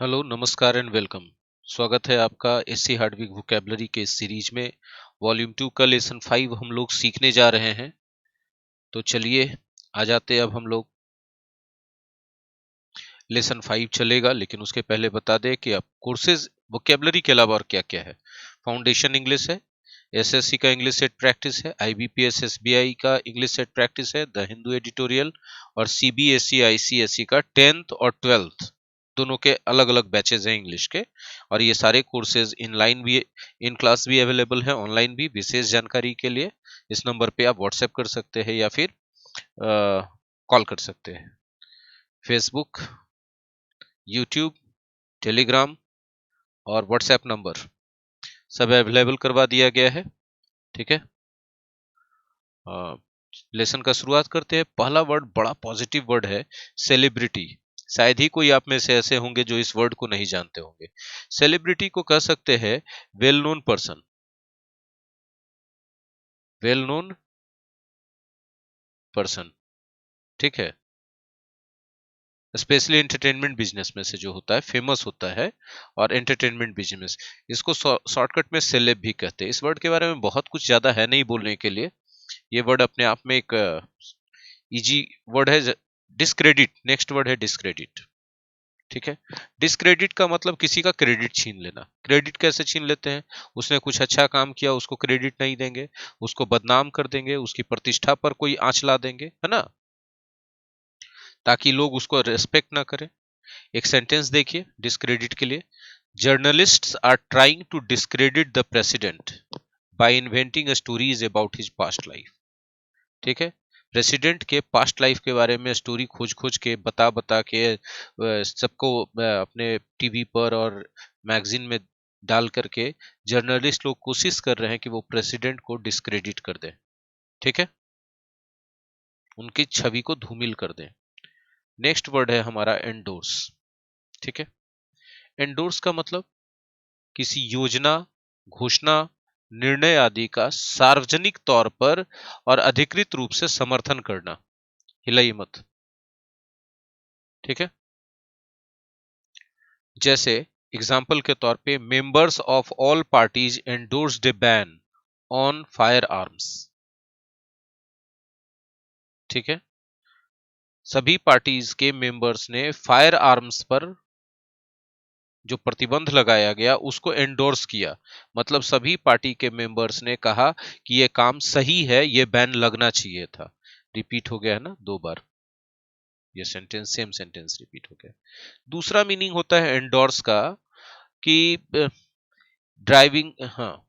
Hello, नमस्कार and welcome. स्वागत है आपका एससी हार्डविक वोकैबुलरी के इस सीरीज में। वॉल्यूम 2 का लेसन 5 हम लोग सीखने जा रहे हैं। तो चलिए आ जाते अब हम लोग। लेसन 5 चलेगा, लेकिन उसके पहले बता दें कि अब कोर्सेज वोकैबुलरी के अलावा और क्या क्या है। फाउंडेशन इंग्लिश है, एसएससी का इंग्लिश सेट प्रैक्टिस है, आईबीपीएस एसबीआई का इंग्लिश सेट प्रैक्टिस है, द हिंदू एडिटोरियल और सीबीएसई आईसीएसई का 10th और 12th दोनों के अलग अलग बैचेज हैं इंग्लिश के। और ये सारे कोर्सेज इन लाइन भी, इन क्लास भी अवेलेबल है, ऑनलाइन भी। विशेष जानकारी के लिए इस नंबर पे आप व्हाट्सएप कर सकते हैं या फिर कॉल कर सकते हैं। फेसबुक, यूट्यूब, टेलीग्राम और व्हाट्सएप नंबर सब अवेलेबल करवा दिया गया है। ठीक है, लेसन का शुरुआत करते हैं। पहला वर्ड बड़ा पॉजिटिव वर्ड है, सेलिब्रिटी। शायद ही कोई आप में से ऐसे होंगे जो इस वर्ड को नहीं जानते होंगे। सेलिब्रिटी को कह सकते हैं well known person, well known person. ठीक है, स्पेशली एंटरटेनमेंट बिजनेस में से जो होता है, फेमस होता है। और एंटरटेनमेंट बिजनेस, इसको शॉर्टकट में सेलेब भी कहते हैं। इस वर्ड के बारे में बहुत कुछ ज्यादा है नहीं बोलने के लिए। ये वर्ड अपने आप में एक इजी वर्ड है। डिस्क्रेडिट, नेक्स्ट वर्ड है डिस्क्रेडिट। ठीक है, डिस्क्रेडिट का मतलब किसी का क्रेडिट छीन लेना। क्रेडिट कैसे छीन लेते हैं? उसने कुछ अच्छा काम किया, उसको क्रेडिट नहीं देंगे, उसको बदनाम कर देंगे, उसकी प्रतिष्ठा पर कोई आंच ला देंगे, है ना, ताकि लोग उसको रेस्पेक्ट ना करें। एक सेंटेंस देखिए डिस्क्रेडिट के लिए। Journalists are trying to discredit the president by inventing stories about his past life. ठीक है, प्रेसिडेंट के पास्ट लाइफ के बारे में स्टोरी खोज खोज के, बता बता के सबको अपने टीवी पर और मैगजीन में डाल करके जर्नलिस्ट लोग कोशिश कर रहे हैं कि वो प्रेसिडेंट को डिस्क्रेडिट कर दें। ठीक है, उनकी छवि को धूमिल कर दें। नेक्स्ट वर्ड है हमारा एंडोर्स। ठीक है, एंडोर्स का मतलब किसी योजना, घोषणा, निर्णय आदि का सार्वजनिक तौर पर और अधिकृत रूप से समर्थन करना। हिलाइए मत। ठीक है, जैसे एग्जाम्पल के तौर पे members of all parties endorsed A ban on fire arms. ठीक है, सभी पार्टीज के मेंबर्स ने फायर आर्म्स पर जो प्रतिबंध लगाया गया उसको एंडोर्स किया। मतलब सभी पार्टी के मेंबर्स ने कहा कि ये काम सही है, ये बैन लगना चाहिए था। रिपीट हो गया है ना 2 बार, ये सेंटेंस, सेम सेंटेंस रिपीट हो गया। दूसरा मीनिंग होता है एंडोर्स का कि ड्राइविंग, हाँ,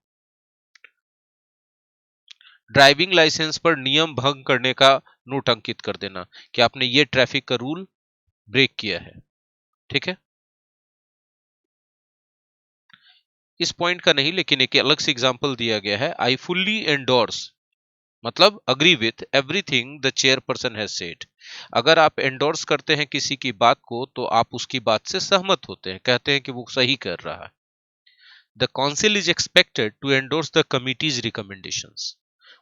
ड्राइविंग लाइसेंस पर नियम भंग करने का नोट अंकित कर देना कि आपने ये ट्रैफिक का रूल ब्रेक किया है। ठीक है, इस पॉइंट का नहीं, लेकिन एक अलग से एग्जांपल दिया गया है। आई फुल्ली एंडोर्स मतलब agree with everything the chairperson has said. अगर आप एंडोर्स करते हैं किसी की बात को तो आप उसकी बात से सहमत होते हैं, कहते हैं कि वो सही कर रहा है। The council is expected to endorse the committee's recommendations.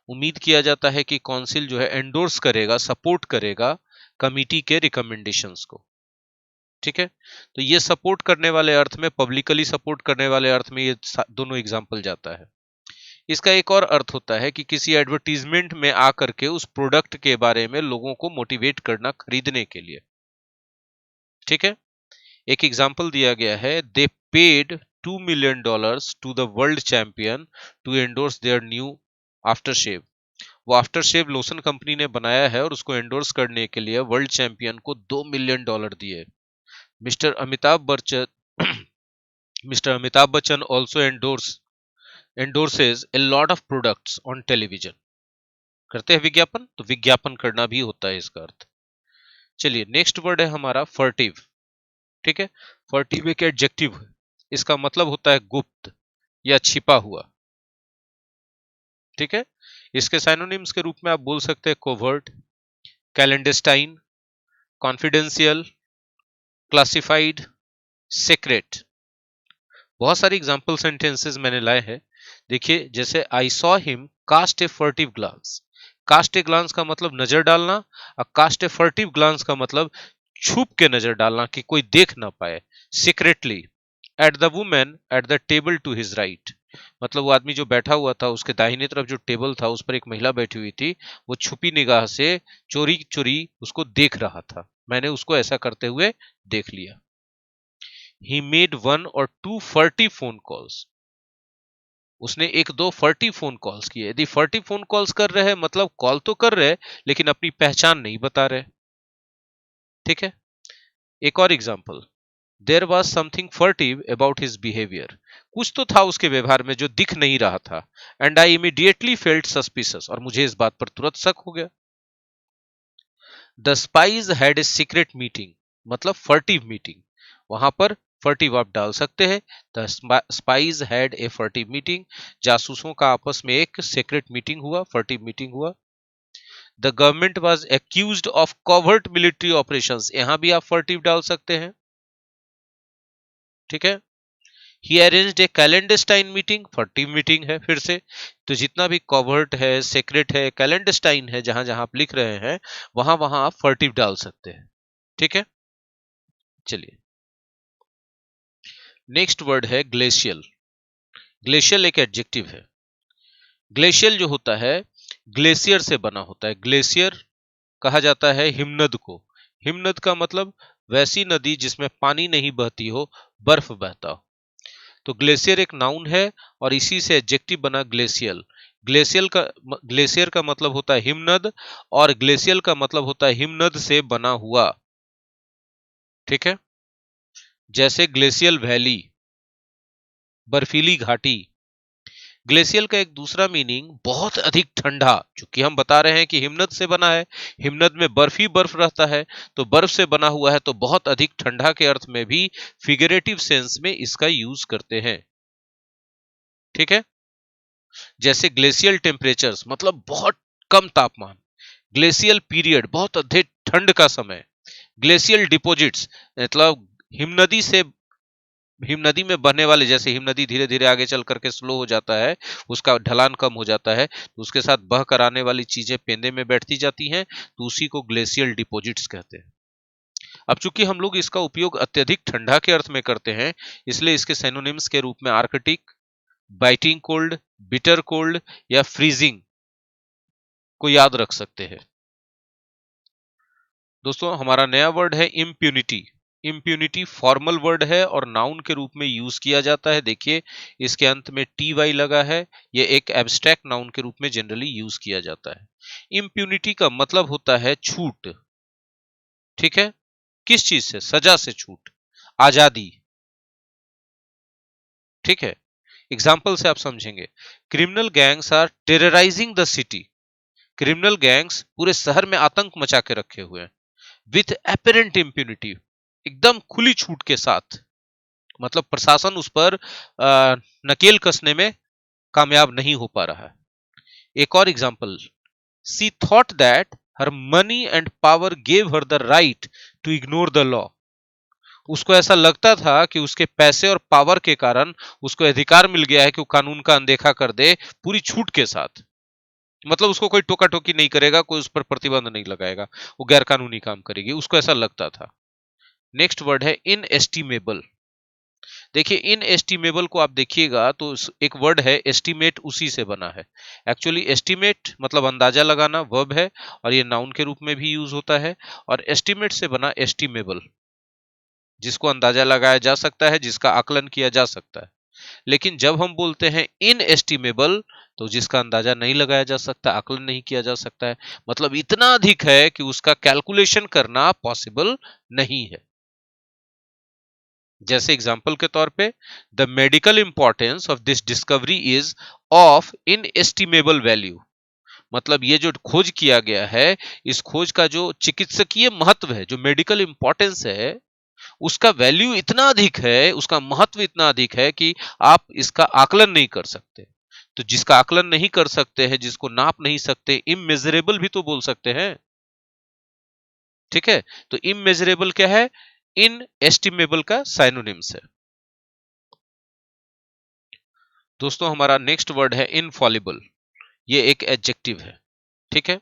उम्मीद किया जाता है कि काउंसिल जो है एंडोर्स करेगा, सपोर्ट करेगा कमिटी के रिकमेंडेशंस को। ठीक है, तो ये सपोर्ट करने वाले अर्थ में, पब्लिकली सपोर्ट करने वाले अर्थ में ये दोनों एग्जाम्पल जाता है। इसका एक और अर्थ होता है कि किसी एडवर्टीजमेंट में आकर के उस प्रोडक्ट के बारे में लोगों को मोटिवेट करना खरीदने के लिए। ठीक है, एक एग्जाम्पल दिया गया है, they paid $2 million to the world champion to endorse their new aftershave. वो आफ्टर शेव लोशन कंपनी ने बनाया है और उसको एंडोर्स करने के लिए वर्ल्ड चैंपियन को $2 million दिए। Mister Amitabh Bachchan mister Amitabh Bachchan also endorses a lot of products on television। करते हैं विज्ञापन, तो विज्ञापन करना भी होता है इसका अर्थ। चलिए नेक्स्ट वर्ड है हमारा फर्टिव। ठीक है, फर्टिव एक एडजेक्टिव है, इसका मतलब होता है गुप्त या छिपा हुआ। ठीक है, इसके साइनोनिम्स के रूप में आप बोल सकते हैं covert, clandestine, confidential, classified, secret. बहुत सारी एग्जांपल सेंटेंसेस मैंने लाए हैं। देखिए, जैसे I saw him cast a furtive glance. Cast a glance का मतलब नजर डालना, और कास्ट ए फर्टिव ग्लांस का मतलब छुप के नजर डालना कि कोई देख ना पाए, secretly. At the women at the table to his right, मतलब वो आदमी जो बैठा हुआ था उसके दाहिने तरफ जो टेबल था उस पर एक महिला बैठी हुई थी, वो छुपी निगाह से चोरी चोरी उसको देख रहा था, मैंने उसको ऐसा करते हुए देख लिया। He made 1 or 2 forty phone calls, उसने एक दो फर्टी फोन कॉल्स किए। यदि फर्टी फोन कॉल्स कर रहे हैं मतलब कॉल तो कर रहे हैं लेकिन अपनी पहचान नहीं बता रहे। ठीक है, एक और example, there was something furtive about his behaviour, कुछ तो था उसके व्यवहार में जो दिख नहीं रहा था। And I immediately felt suspicious, और मुझे इस बात पर तुरंत शक हो गया। The spies had a secret meeting, मतलब फर्टिव मीटिंग, वहां पर फर्टिव आप डाल सकते हैं। The spies had a furtive meeting, जासूसों का आपस में एक सीक्रेट मीटिंग हुआ, फर्टिव मीटिंग हुआ। The government was accused of covert military operations, यहां भी आप फर्टिव डाल सकते हैं। ठीक है, he arranged a clandestine meeting, furtive meeting है फिर से। तो जितना भी कॉवर्ट है, सीक्रेट है, कैलेंडस्टाइन है, जहां जहां आप लिख रहे हैं वहां वहां आप फर्टिव डाल सकते हैं। ठीक है, चलिए नेक्स्ट वर्ड है ग्लेशियल। ग्लेशियल एक एडजेक्टिव है। ग्लेशियल जो होता है ग्लेशियर से बना होता है। ग्लेशियर कहा जाता है हिमनद को। हिमनद का मतलब वैसी नदी जिसमें पानी नहीं बहती हो, बर्फ बहता हो। तो ग्लेशियर एक नाउन है और इसी से एडजेक्टिव बना ग्लेशियल। ग्लेशियर का मतलब होता है हिमनद, और ग्लेशियल का मतलब होता है हिमनद से बना हुआ। ठीक है, जैसे ग्लेशियल वैली, बर्फीली घाटी। ग्लेशियल का एक दूसरा मीनिंग बहुत अधिक ठंडा, क्योंकि हम बता रहे हैं कि हिमनद से बना है, हिमनद में बर्फ ही बर्फ रहता है, तो बर्फ से बना हुआ है तो बहुत अधिक ठंडा के अर्थ में भी फिगरेटिव सेंस में इसका यूज करते हैं। ठीक है, जैसे ग्लेशियल टेम्परेचर्स मतलब बहुत कम तापमान, ग्लेशियल पीरियड बहुत अधिक ठंड का समय, ग्लेशियल डिपॉजिट्स मतलब हिमनदी से, हिमनदी में बहने वाले, जैसे हिमनदी धीरे धीरे आगे चल करके स्लो हो जाता है, उसका ढलान कम हो जाता है, तो उसके साथ बह कर आने वाली चीजें पेंदे में बैठती जाती हैं, तो उसी को ग्लेशियल डिपॉजिट्स कहते हैं। अब चूंकि हम लोग इसका उपयोग अत्यधिक ठंडा के अर्थ में करते हैं, इसलिए इसके सिनोनिम्स के रूप में Arctic, biting cold, bitter cold या फ्रीजिंग को याद रख सकते हैं। दोस्तों हमारा नया वर्ड है इम्प्यूनिटी। इम्प्यूनिटी फॉर्मल वर्ड है और नाउन के रूप में यूज किया जाता है। देखिए इसके अंत में टी वाई लगा है, ये एक एब्स्ट्रैक्ट नाउन के रूप में जनरली यूज किया जाता है। इम्प्यूनिटी का मतलब होता है छूट। ठीक है, किस चीज से? सजा से छूट, आजादी। ठीक है, एग्जाम्पल से आप समझेंगे। Criminal gangs are terrorising the city, criminal gangs पूरे शहर में आतंक मचा के रखे हुए हैं। विथ एपरेंट इम्प्यूनिटी, एकदम खुली छूट के साथ, मतलब प्रशासन उस पर नकेल कसने में कामयाब नहीं हो पा रहा है। एक और example, she thought that her money and power gave her the right to ignore the law, उसको ऐसा लगता था कि उसके पैसे और पावर के कारण उसको अधिकार मिल गया है कि वो कानून का अनदेखा कर दे पूरी छूट के साथ। मतलब उसको कोई टोका टोकी नहीं करेगा, कोई उस पर प्रतिबंध नहीं लगाएगा, वो गैर कानूनी काम करेगी, उसको ऐसा लगता था। नेक्स्ट वर्ड है इनएस्टिमेबल। देखिए इनएस्टिमेबल को आप देखिएगा तो एक वर्ड है एस्टिमेट, उसी से बना है। एक्चुअली एस्टिमेट मतलब अंदाजा लगाना, वर्ब है, और ये नाउन के रूप में भी यूज होता है। और एस्टिमेट से बना एस्टिमेबल, जिसको अंदाजा लगाया जा सकता है, जिसका आकलन किया जा सकता है। लेकिन जब हम बोलते हैं इनएस्टिमेबल, तो जिसका अंदाजा नहीं लगाया जा सकता, आकलन नहीं किया जा सकता है, मतलब इतना अधिक है कि उसका कैलकुलेशन करना पॉसिबल नहीं है। जैसे एग्जाम्पल के तौर पे, the medical importance of this discovery is of inestimable value, मतलब ये जो खोज किया गया है, इस खोज का जो चिकित्सकीय महत्व है, जो मेडिकल इंपॉर्टेंस है, उसका वैल्यू इतना अधिक है, उसका महत्व इतना अधिक है कि आप इसका आकलन नहीं कर सकते। तो जिसका आकलन नहीं कर सकते हैं, जिसको नाप नहीं सकते, इमेजरेबल भी तो बोल सकते हैं। ठीक है, तो इमेजरेबल क्या है? इन एस्टिमेबल का साइनोनिम्स है। दोस्तों हमारा नेक्स्ट वर्ड है इनफॉलिबल, ये एक एडजेक्टिव है। ठीक है,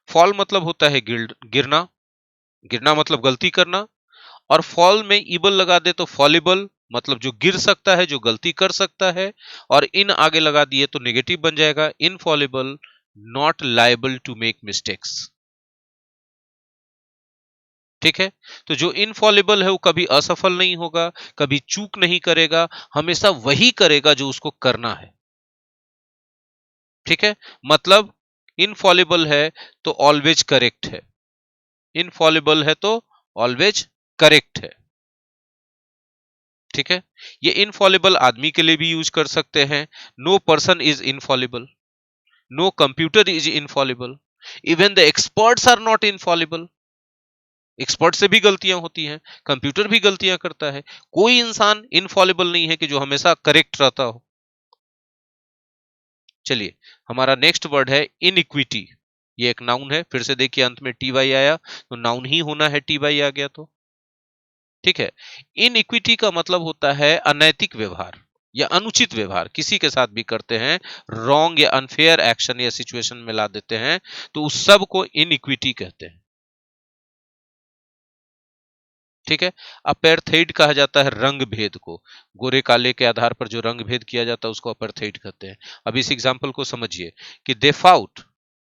फॉल मतलब होता है गिरना, गिरना मतलब गलती करना, और फॉल में इबल लगा दे तो फॉलिबल मतलब जो गिर सकता है, जो गलती कर सकता है, और इन आगे लगा दिए तो नेगेटिव बन जाएगा, infallible, not liable to make mistakes. ठीक है, तो जो इनफॉलिबल है वो कभी असफल नहीं होगा, कभी चूक नहीं करेगा, हमेशा वही करेगा जो उसको करना है। ठीक है, मतलब इनफॉलिबल है तो ऑलवेज करेक्ट है, इनफॉलिबल है तो ऑलवेज करेक्ट है। ठीक है, ये इनफॉलिबल आदमी के लिए भी यूज कर सकते हैं। No person is infallible, no computer is infallible, even the experts are not infallible. Expert से भी गलतियां होती हैं, कंप्यूटर भी गलतियां करता है, कोई इंसान इनफॉलिबल नहीं है कि जो हमेशा करेक्ट रहता हो। चलिए, हमारा नेक्स्ट वर्ड है इनइक्विटी। ये एक नाउन है, फिर से देखिए अंत में टी वाई आया तो नाउन ही होना है, टी वाई आ गया तो। ठीक है, इनइक्विटी का मतलब होता है अनैतिक व्यवहार या अनुचित व्यवहार, किसी के साथ भी करते हैं, रॉन्ग या अनफेयर एक्शन या सिचुएशन में ला देते हैं, तो उस सब को इनइक्विटी कहते हैं। ठीक है, अपेर्थेइड कहा जाता है रंग भेद को, गोरे काले के आधार पर जो रंग भेद किया जाता है उसको अपेर्थेइड कहते हैं। अब इस एग्जांपल को समझिए कि दे फाउट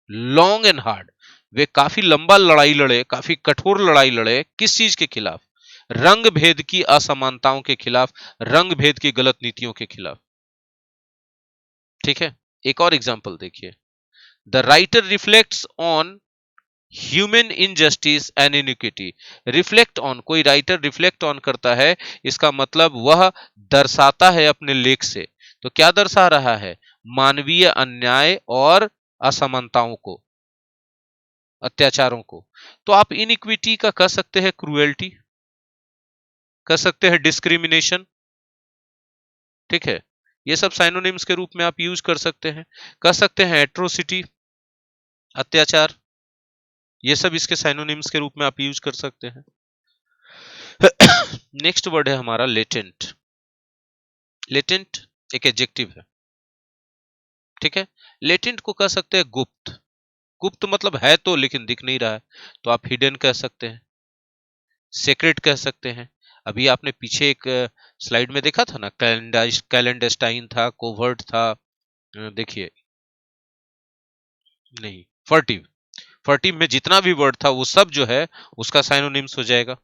लॉन्ग एंड हार्ड, वे काफी लंबा लड़ाई लड़े, काफी कठोर लड़ाई लड़े, किस चीज के खिलाफ? रंग भेद की असमानताओं के खिलाफ, रंग भेद की गलत नीतियों के खिलाफ। ठीक है, एक और एग्जांपल देखिए, the writer reflects on human injustice and inequity. Reflect on, कोई राइटर रिफ्लेक्ट ऑन करता है, इसका मतलब वह दर्शाता है अपने लेख से। तो क्या दर्शा रहा है? मानवीय अन्याय और असमानताओं को, अत्याचारों को। तो आप इनिक्विटी का कह सकते हैं क्रूएल्टी, कह सकते हैं डिस्क्रिमिनेशन। ठीक है, ये सब साइनोनिम्स के रूप में आप यूज कर सकते हैं। कह सकते हैं एट्रोसिटी, अत्याचार, ये सब इसके साइनोनिम्स के रूप में आप यूज कर सकते हैं। नेक्स्ट वर्ड है हमारा लेटेंट। लेटेंट एक एडजेक्टिव है। ठीक है, लेटेंट को कह सकते हैं गुप्त। गुप्त मतलब है तो लेकिन दिख नहीं रहा है, तो आप हिडन कह सकते हैं, सीक्रेट कह सकते हैं। अभी आपने पीछे एक स्लाइड में देखा था ना, कैलेंडस्टाइन था, कोवर्ट था, देखिए, नहीं, फर्टिव, फर्टिव में जितना भी वर्ड था वो सब जो है उसका साइनोनिम्स हो जाएगा।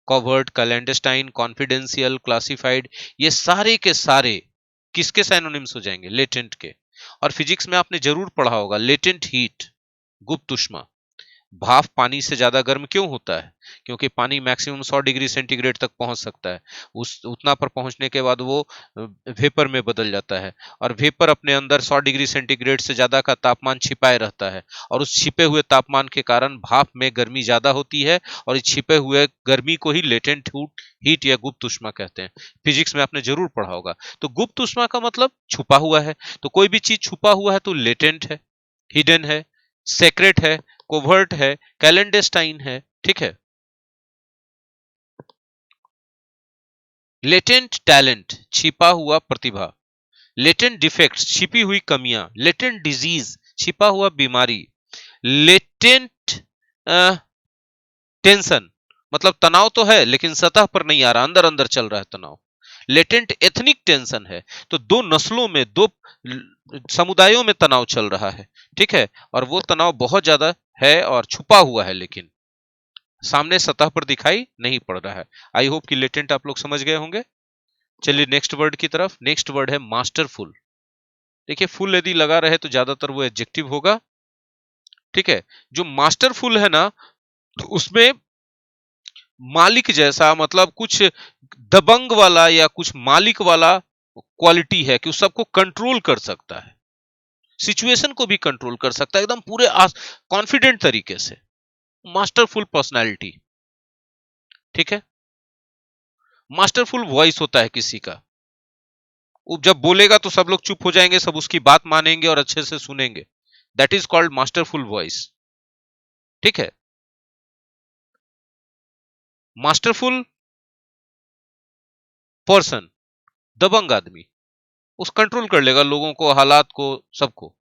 कॉवर्ट, कैलेंडस्टाइन, कॉन्फिडेंशियल, क्लासिफाइड, ये सारे के सारे किसके साइनोनिम्स हो जाएंगे? लेटेंट के। और फिजिक्स में आपने जरूर पढ़ा होगा लेटेंट हीट, गुप्त उष्मा। भाप पानी से ज्यादा गर्म क्यों होता है? क्योंकि पानी मैक्सिमम 100 डिग्री सेंटीग्रेड तक पहुंच सकता है, उस उतना पर पहुंचने के बाद वो वेपर में बदल जाता है, और वेपर अपने अंदर 100 डिग्री सेंटीग्रेड से ज्यादा का तापमान छिपाए रहता है, और उस छिपे हुए तापमान के कारण भाप में गर्मी ज्यादा होती है, और इस छिपे हुए गर्मी को ही लेटेंट हीट या गुप्त उष्मा कहते हैं। फिजिक्स में आपने जरूर पढ़ा होगा। तो गुप्त उष्मा का मतलब छुपा हुआ है, तो कोई भी चीज छुपा हुआ है तो लेटेंट है, हिडन है, सेक्रेट है, कोवर्ट है, कैलेंडेस्टाइन है। ठीक है, लेटेंट टैलेंट छिपा हुआ प्रतिभा, लेटेंट डिफेक्ट्स छिपी हुई कमियां, लेटेंट डिजीज छिपा हुआ बीमारी, लेटेंट टेंशन मतलब तनाव तो है लेकिन सतह पर नहीं आ रहा, अंदर अंदर चल रहा है तनाव। लेटेंट एथनिक टेंशन है, तो दो नस्लों में, दो समुदायों में तनाव चल रहा है। ठीक है, और वो तनाव बहुत ज्यादा है और छुपा हुआ है, लेकिन सामने सतह पर दिखाई नहीं पड़ रहा है। आई होप कि लेटेंट आप लोग समझ गए होंगे। चलिए नेक्स्ट वर्ड की तरफ। नेक्स्ट वर्ड है मास्टरफुल। देखिए, फुल यदि लगा रहे तो ज्यादातर वो एडजेक्टिव होगा। ठीक है, जो मास्टरफुल है ना, तो उसमें मालिक जैसा मतलब कुछ दबंग वाला या कुछ मालिक वाला क्वालिटी है कि उस सबको कंट्रोल कर सकता है, सिचुएशन को भी कंट्रोल कर सकता है एकदम पूरे कॉन्फिडेंट तरीके से। Masterful personality. ठीक है, मास्टरफुल वॉइस होता है किसी का, वो जब बोलेगा तो सब लोग चुप हो जाएंगे, सब उसकी बात मानेंगे और अच्छे से सुनेंगे। That is called masterful voice. ठीक है, मास्टरफुल पर्सन, दबंग आदमी, उस कंट्रोल कर लेगा लोगों को, हालात को, सबको।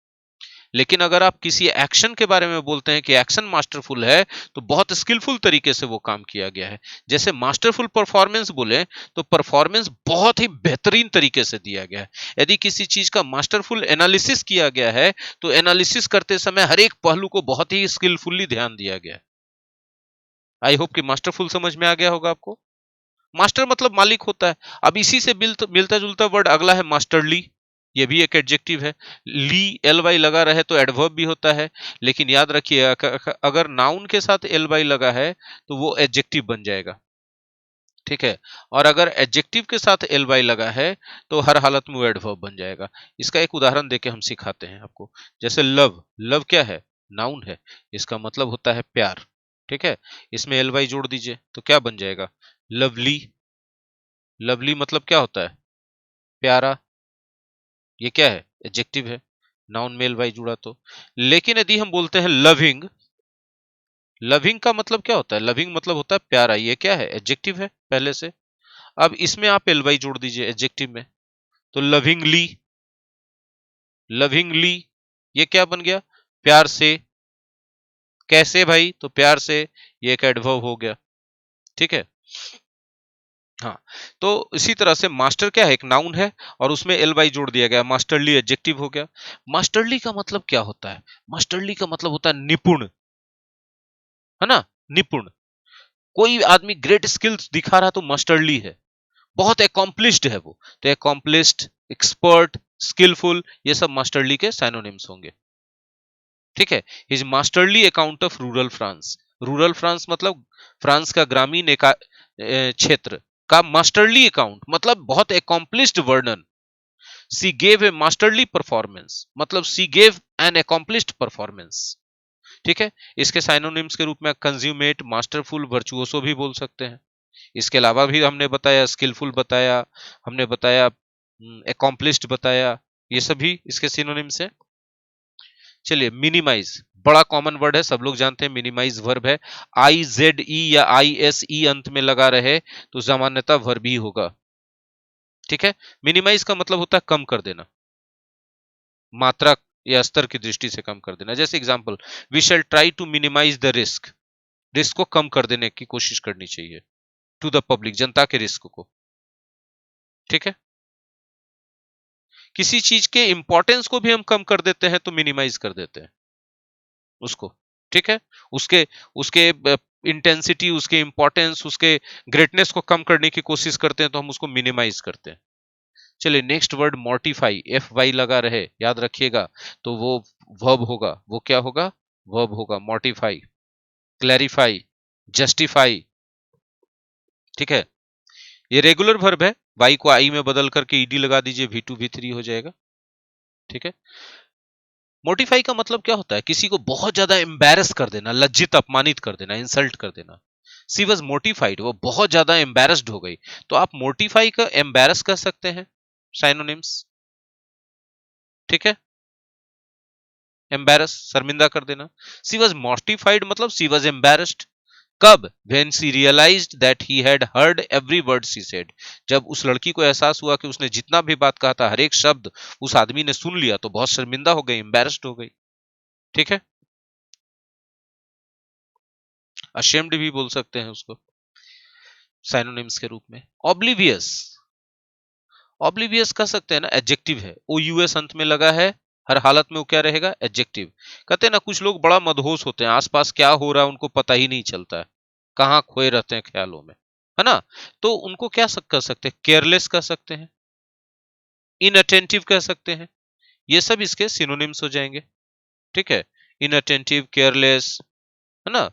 लेकिन अगर आप किसी एक्शन के बारे में बोलते हैं कि एक्शन मास्टरफुल है, तो बहुत स्किलफुल तरीके से वो काम किया गया है। जैसे मास्टरफुल परफॉर्मेंस बोले तो परफॉर्मेंस बहुत ही बेहतरीन तरीके से दिया गया है। यदि किसी चीज का मास्टरफुल एनालिसिस किया गया है तो एनालिसिस करते समय हर एक पहलू को बहुत ही स्किलफुली ध्यान दिया गया है। आई होप कि मास्टरफुल समझ में आ गया होगा आपको। मास्टर मतलब मालिक होता है। अब इसी से मिलता जुलता वर्ड अगला है मास्टरली। ये भी एक एडजेक्टिव है। ली एल वाई लगा रहे तो एडवर्ब भी होता है, लेकिन याद रखिए अगर नाउन के साथ एल वाई लगा है तो वो एडजेक्टिव बन जाएगा, ठीक है। और अगर एडजेक्टिव के साथ एल वाई लगा है तो हर हालत में वो एडवर्ब बन जाएगा। इसका एक उदाहरण देके हम सिखाते हैं आपको। जैसे लव, लव क्या है? नाउन है। इसका मतलब होता है प्यार, ठीक है। इसमें एल वाई जोड़ दीजिए तो क्या बन जाएगा? लवली। लवली मतलब क्या होता है? प्यारा। ये क्या है? एडजेक्टिव है। नाउन मेल वाई जुड़ा तो। लेकिन यदि हम बोलते हैं लविंग, लविंग का मतलब क्या होता है? लविंग मतलब होता है प्यारा। ये क्या है? एडजेक्टिव है पहले से। अब इसमें आप एल वाई जोड़ दीजिए एडजेक्टिव में, तो लविंगली। लविंगली ये क्या बन गया? प्यार से। कैसे भाई? तो प्यार से। ये एक एडवर्ब हो गया, ठीक है। हाँ, तो इसी तरह से मास्टर क्या है? एक नाउन है और उसमें एल वाई जोड़ दिया गया, मास्टरली एडजेक्टिव हो गया। मास्टरली का मतलब क्या होता है? मास्टरली का मतलब होता है निपुण, है ना? निपुण। कोई आदमी ग्रेट स्किल्स दिखा रहा तो मास्टरली है, बहुत एकॉम्प्लिश्ड है वो। तो एकॉम्प्लिश्ड, एक्सपर्ट, स्किलफुल, ये सब मास्टरली के साइनोनिम्स होंगे, ठीक है। His masterly account of rural France. Rural France मतलब फ्रांस का ग्रामीण क्षेत्र का मास्टरली अकाउंट मतलब बहुत एकॉम्प्लिश्ड वर्णन। सी गेव ए मास्टरली परफॉर्मेंस मतलब सी गेव एन एकॉम्प्लिश्ड परफॉर्मेंस, ठीक है। इसके साइनोनिम्स के रूप में कंज्यूमेट, मास्टरफुल, वर्चुओसो भी बोल सकते हैं। इसके अलावा भी हमने बताया, स्किलफुल बताया, हमने बताया एकॉम्प्लिश्ड बताया, ये सभी इसके सिनोनिम्स हैं। चलिए, मिनिमाइज बड़ा कॉमन वर्ड है, सब लोग जानते हैं। मिनिमाइज वर्ब है। आई जेड ई या आई एस ई अंत में लगा रहे तो सामान्यतः वर्ब ही होगा, ठीक है। मिनिमाइज का मतलब होता है कम कर देना, मात्रा या स्तर की दृष्टि से कम कर देना। जैसे example, we shall try to minimise the risk. Risk को कम कर देने की कोशिश करनी चाहिए, टू द पब्लिक, जनता के रिस्क को, ठीक है। किसी चीज के इंपॉर्टेंस को भी हम कम कर देते हैं तो मिनिमाइज कर देते हैं उसको, ठीक है। उसके उसके इंटेंसिटी, उसके इंपॉर्टेंस, उसके ग्रेटनेस को कम करने की कोशिश करते हैं तो हम उसको मिनिमाइज करते हैं। चलिए, नेक्स्ट वर्ड मॉर्टिफाई, एफ वाई लगा रहे, याद रखिएगा, तो वो वर्ब होगा। वो क्या होगा? वर्ब होगा, मॉर्टिफाई, क्लैरिफाई, जस्टिफाई, ठीक है। ये रेगुलर वर्ब है। वाई को आई में बदल करके ईडी लगा दीजिए, V2 V3 हो जाएगा, ठीक है। मोटिफाई का मतलब क्या होता है? किसी को बहुत ज्यादा एम्बैरस कर देना, लज्जित अपमानित कर देना, इंसल्ट कर देना। सी वॉज मोटिफाइड, वो बहुत ज्यादा एम्बैरस्ड हो गई। तो आप मोटिफाई का एम्बैरस कर सकते हैं, साइनोनिम्स, ठीक है। एम्बैरस, शर्मिंदा कर देना। सी वॉज मोर्टिफाइड मतलब सी वॉज एम्बैरस्ड। कब? When she realized that he had heard every word she said। जब उस लड़की को एहसास हुआ कि उसने जितना भी बात कहा था, हर एक शब्द उस आदमी ने सुन लिया, तो बहुत शर्मिंदा हो गई, एम्बैरस्ड हो गई, ठीक है। अशेम्ड भी बोल सकते हैं उसको साइनोनिम्स के रूप में। ऑब्लिवियस, ऑब्लिवियस कह सकते हैं ना, एडजेक्टिव है। ओ यूएस अंत में लगा है, हर हालत में वो क्या रहेगा? एडजेक्टिव। कहते हैं ना, कुछ लोग बड़ा मदहोश होते हैं, आसपास क्या हो रहा है उनको पता ही नहीं चलता है, कहाँ खोए रहते हैं ख्यालों में, है ना। तो उनको क्या कर सकते हैं? केयरलेस कह सकते हैं, इनअटेंटिव कह सकते हैं। ये सब इसके सिनोनिम्स हो जाएंगे, ठीक है। इनअटेंटिव, केयरलेस, है ना।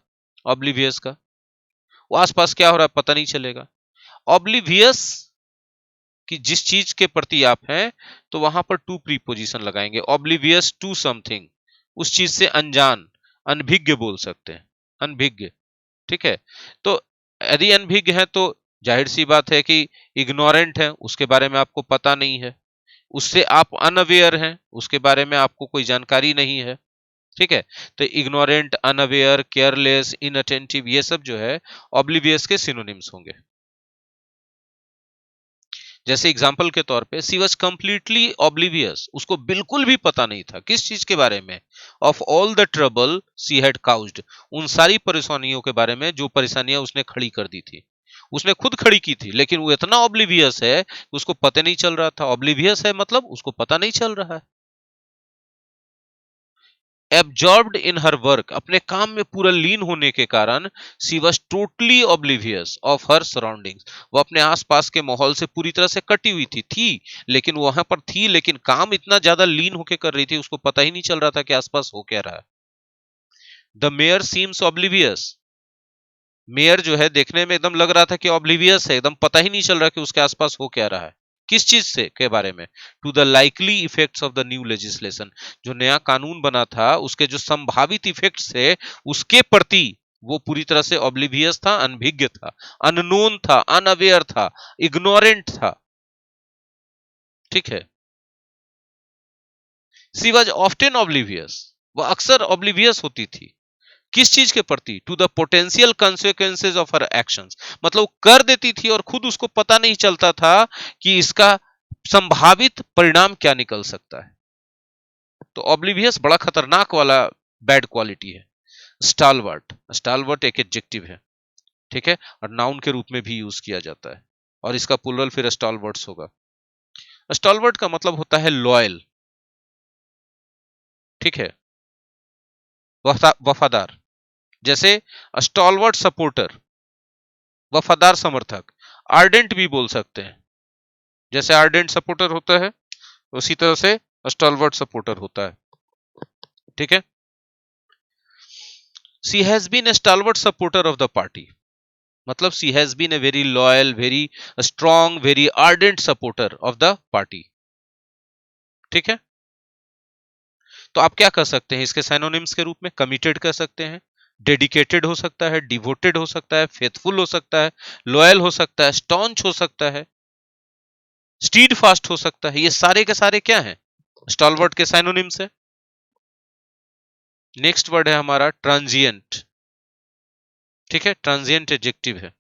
ऑब्लिवियस का वो आसपास क्या हो रहा है पता नहीं चलेगा। ऑब्लिवियस कि जिस चीज के प्रति आप हैं, तो वहां पर टू प्रीपोजिशन लगाएंगे। ऑब्लिवियस टू समथिंग, उस चीज से अनजान, अनभिज्ञ बोल सकते हैं, अनभिज्ञ, ठीक है। तो यदि अनभिज्ञ है तो जाहिर सी बात है कि इग्नोरेंट है, उसके बारे में आपको पता नहीं है। उससे आप अनअवेयर हैं, उसके बारे में आपको कोई जानकारी नहीं है, ठीक है। तो इग्नोरेंट, अनअवेयर, केयरलेस, इनअटेंटिव, ये सब जो है ऑब्लिवियस के सिनोनिम्स होंगे। जैसे एग्जाम्पल के तौर पे सी वॉज कंप्लीटली ऑब्लिवियस, उसको बिल्कुल भी पता नहीं था किस चीज के बारे में, of all the trouble she had caused, उन सारी परेशानियों के बारे में जो परेशानियां उसने खड़ी कर दी थी, उसने खुद खड़ी की थी, लेकिन वो इतना ऑब्लिवियस है कि उसको पता नहीं चल रहा था। ऑब्लिवियस है मतलब उसको पता नहीं चल रहा है। एब्जॉर्ब्ड इन हर वर्क, अपने काम में पूरा लीन होने के कारण she was totally oblivious of her surroundings, वो अपने आसपास के माहौल से पूरी तरह से कटी हुई थी, लेकिन वो वहां पर थी, लेकिन काम इतना ज्यादा लीन होके कर रही थी उसको पता ही नहीं चल रहा था कि आसपास हो क्या रहा है। The mayor seems oblivious, mayor जो है देखने में एकदम लग रहा था कि ऑब्लिवियस है, एकदम पता ही नहीं चल रहा कि उसके आसपास हो क्या रहा है। किस चीज से के बारे में? To the likely effects of the new legislation, जो नया कानून बना था उसके जो संभावित इफेक्ट्स थे उसके प्रति वो पूरी तरह से ऑब्लिवियस था, अनभिज्ञ था, अननोन था, अनअवेयर था, इग्नोरेंट था। ठीक है। सी वॉज ऑफ्टेन ऑब्लिवियस, वो अक्सर ऑब्लिवियस होती थी। किस चीज के प्रति? To the potential consequences of her actions, मतलब कर देती थी और खुद उसको पता नहीं चलता था कि इसका संभावित परिणाम क्या निकल सकता है। तो ऑब्लिवियस बड़ा खतरनाक वाला बैड क्वालिटी है। स्टालवर्ट, स्टालवर्ट एक एडजेक्टिव है, ठीक है, और नाउन के रूप में भी यूज किया जाता है, और इसका प्लुरल फिर स्टालवर्ट्स होगा। स्टालवर्ट का मतलब होता है लॉयल, ठीक है, वफादार। जैसे स्टॉलवर्ट सपोर्टर, वफादार समर्थक। आर्डेंट भी बोल सकते हैं, जैसे आर्डेंट सपोर्टर होता है उसी तरह से स्टॉलवर्ट सपोर्टर होता है। ठीक है। She has been a stalwart supporter of the party, मतलब she has been a very loyal, very strong, very ardent supporter of the party. ठीक है। तो आप क्या कर सकते हैं इसके साइनोनिम्स के रूप में? कमिटेड कर सकते हैं, डेडिकेटेड हो सकता है, डिवोटेड हो सकता है, फेथफुल हो सकता है, लॉयल हो सकता है, स्टॉन्च हो सकता है, स्टीड फास्ट हो सकता है। ये सारे के सारे क्या हैं? स्टॉलवर्ट के साइनोनिम्स है। नेक्स्ट वर्ड है हमारा ट्रांजिएंट। ठीक है, ट्रांजिएंट एडजेक्टिव है।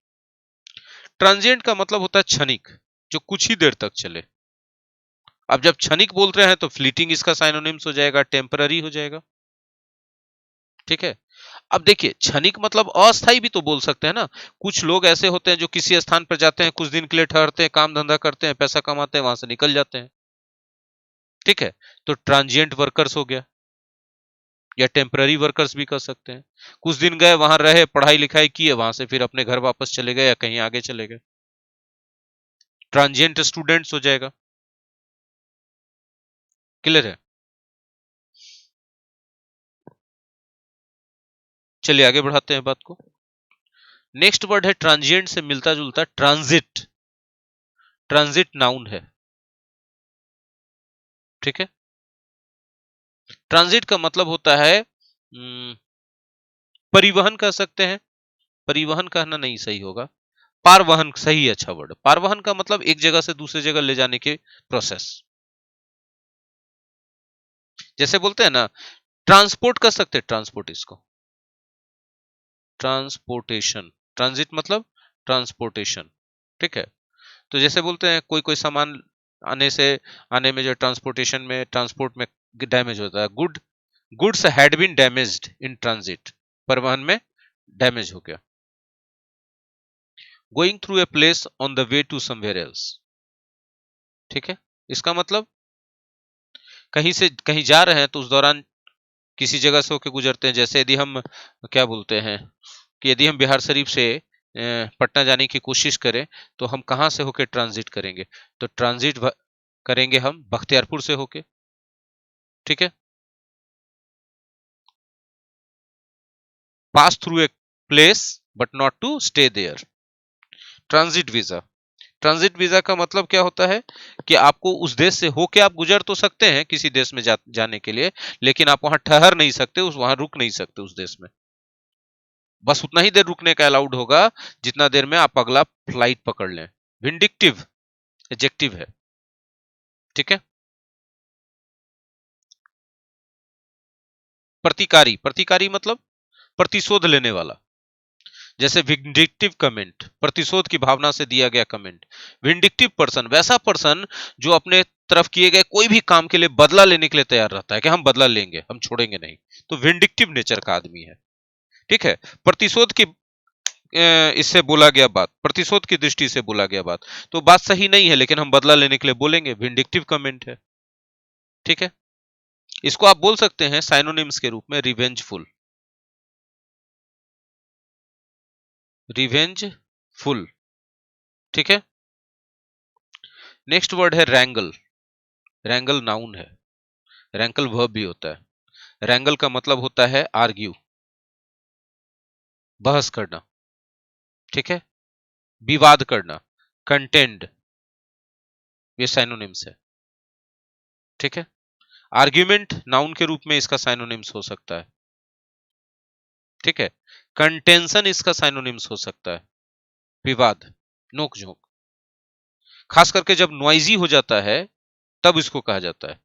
ट्रांजिएंट का मतलब होता है क्षणिक, जो कुछ ही देर तक चले। अब जब क्षणिक बोल रहे हैं तो फ्लीटिंग इसका साइनोनिम्स हो जाएगा, टेम्पररी हो जाएगा। ठीक है। अब देखिए क्षणिक मतलब अस्थाई भी तो बोल सकते हैं ना। कुछ लोग ऐसे होते हैं जो किसी स्थान पर जाते हैं, कुछ दिन के लिए ठहरते हैं, काम धंधा करते हैं, पैसा कमाते हैं, वहां से निकल जाते हैं। ठीक है। तो ट्रांजिएंट वर्कर्स हो गया, या टेम्पररी वर्कर्स भी कर सकते हैं। कुछ दिन गए, वहां रहे, पढ़ाई लिखाई किए, वहां से फिर अपने घर वापस चले गए या कहीं आगे चले गए। ट्रांजिएंट स्टूडेंट्स हो जाएगा। क्लियर है? चलिए आगे बढ़ाते हैं बात को। नेक्स्ट वर्ड है ट्रांजिएंट से मिलता जुलता, ट्रांजिट। ट्रांजिट नाउन है। ठीक है। ट्रांजिट का मतलब होता है परिवहन कह सकते हैं। परिवहन कहना नहीं सही होगा, पारवहन सही है, अच्छा वर्ड। पारवहन का मतलब एक जगह से दूसरी जगह ले जाने के प्रोसेस। जैसे बोलते हैं ना, ट्रांसपोर्ट कर सकते हैं, ट्रांसपोर्ट इसको, ट्रांसपोर्टेशन। ट्रांजिट मतलब ट्रांसपोर्टेशन। ठीक है। तो जैसे बोलते हैं कोई कोई सामान आने से, आने में जो ट्रांसपोर्टेशन में, ट्रांसपोर्ट में डैमेज होता है, goods had been damaged in transit, परिवहन में डैमेज हो गया। Going through a place on the way to somewhere else. ठीक है। इसका मतलब कहीं से कहीं जा रहे हैं तो उस दौरान किसी जगह से होकर गुजरते हैं। जैसे यदि हम क्या बोलते हैं कि यदि हम बिहार शरीफ से पटना जाने की कोशिश करें तो हम कहां से होकर ट्रांजिट करेंगे? तो ट्रांजिट करेंगे हम बख्तियारपुर से होके। ठीक है। Pass through a place but not to stay there. Transit visa. Transit visa का मतलब क्या होता है कि आपको उस देश से होके आप गुजर तो सकते हैं किसी देश में जाने के लिए, लेकिन आप वहां ठहर नहीं सकते, वहां रुक नहीं सकते उस देश में। बस उतना ही देर रुकने का अलाउड होगा जितना देर में आप अगला फ्लाइट पकड़ लें। विंडिक्टिव एडजेक्टिव है। ठीक है। प्रतिकारी, प्रतिकारी मतलब प्रतिशोध लेने वाला। जैसे विंडिक्टिव कमेंट, प्रतिशोध की भावना से दिया गया कमेंट। विंडिक्टिव पर्सन, वैसा पर्सन जो अपने तरफ किए गए कोई भी काम के लिए बदला लेने के लिए तैयार रहता है कि हम बदला लेंगे, हम छोड़ेंगे नहीं, तो विंडिक्टिव नेचर का आदमी है। ठीक है, प्रतिशोध की इससे बोला गया बात, प्रतिशोध की दृष्टि से बोला गया बात, तो बात सही नहीं है लेकिन हम बदला लेने के लिए बोलेंगे, विंडिक्टिव कमेंट है। ठीक है, इसको आप बोल सकते हैं साइनोनिम्स के रूप में रिवेंजफुल, रिवेंजफुल। ठीक है, नेक्स्ट वर्ड है रैंगल। रैंगल नाउन है, रैंकल वर्ब भी होता है। रैंगल का मतलब होता है आर्ग्यू, बहस करना। ठीक है, विवाद करना, कंटेंड, ये साइनोनिम्स है। ठीक है, आर्ग्यूमेंट नाउन के रूप में इसका साइनोनिम्स हो सकता है। ठीक है, कंटेंशन इसका साइनोनिम्स हो सकता है, विवाद, नोकझोंक। खास करके जब नॉइजी हो जाता है तब इसको कहा जाता है।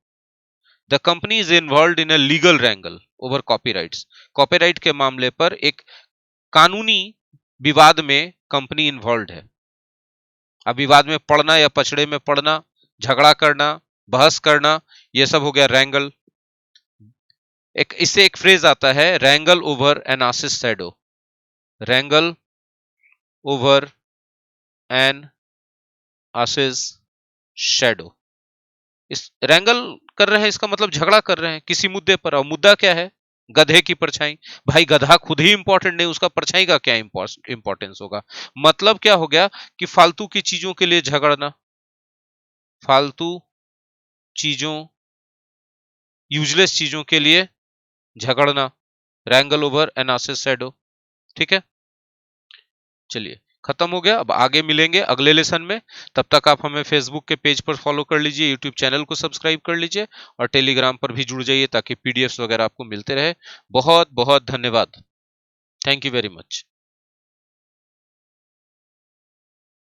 The company is involve in a legal रैंगल over copyrights. Copyright के मामले पर एक कानूनी विवाद में कंपनी इन्वॉल्व है। अब विवाद में पड़ना या पछड़े में पड़ना, झगड़ा करना, बहस करना, यह सब हो गया रैंगल। एक इससे एक फ्रेज आता है, रैंगल ओवर एन आसिस शैडो। रैंगल ओवर एन आसिस शैडो। इस रैंगल कर रहे हैं, इसका मतलब झगड़ा कर रहे हैं किसी मुद्दे पर, और मुद्दा क्या है? गधे की परछाई। भाई गधा खुद ही इंपॉर्टेंट नहीं, उसका परछाई का क्या इंपॉर्टेंस होगा? मतलब क्या हो गया कि फालतू की चीजों के लिए झगड़ना, फालतू चीजों, यूजलेस चीजों के लिए झगड़ना, रैंगल ओवर एन आसिस शैडो। ठीक है, चलिए खत्म हो गया। अब आगे मिलेंगे अगले लेसन में। तब तक आप हमें फेसबुक के पेज पर फॉलो कर लीजिए, यूट्यूब चैनल को सब्सक्राइब कर लीजिए और टेलीग्राम पर भी जुड़ जाइए ताकि पीडीएफ्स वगैरह आपको मिलते रहे। बहुत बहुत धन्यवाद। Thank you very much.